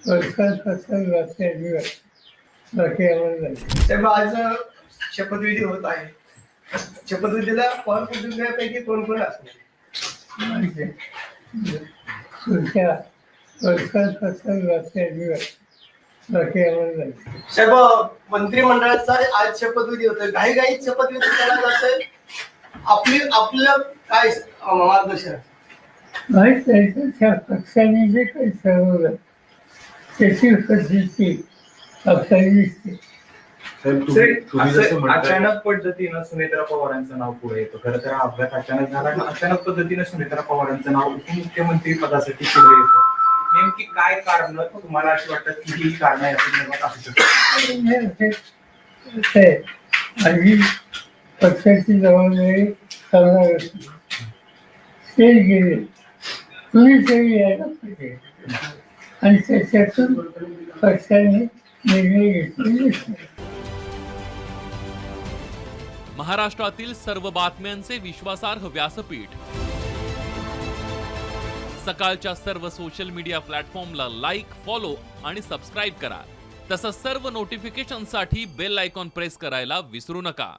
वर्षांपासून बाकी आम्हाला नाही. साहेब आज शपथविधी होत आहे. शपथविधीला पवार कुटुंबियांपैकी कोण कोण असणार? माहिती आहे. पुढच्या वर्षांपासून बाकी आम्हाला नाही. साहेब मंत्रिमंडळाचा आज शपथविधी होतोय. घाईघाईत शपथविधी केला जातोय. आपलं काय मार्गदर्शन? माहीत नाही त्या पक्षाने जे काही ठरवलं त्याची पद्धती आपल्याला दिसते. अचानक पद्धतीनं सुनेत्रा पवारांचं नाव पुढे येतं. खरं तर हा अपघात अचानक झाला आणि अचानक पद्धतीनं सुनेत्रा पवारांचं नाव उपमुख्यमंत्री पदासाठी पुढे येतं. नेमकी काय कारण तुम्हाला अशी वाटतं की ही कारण असू शकतात? आणि पक्षाची जबाबदारी करणार असते ते गेले कुणीतरी यायला पाहिजे आणि त्याच्यातून पक्षाने निर्णय घेतलेले असते. महाराष्ट्रातील सर्व बातम्यांचे विश्वासार्ह व्यासपीठ सकाळच्या सर्व सोशल मीडिया प्लॅटफॉर्मला लाईक, फॉलो आणि सबस्क्राईब करा. तसंच सर्व नोटिफिकेशनसाठी बेल आयकॉन प्रेस करायला विसरू नका.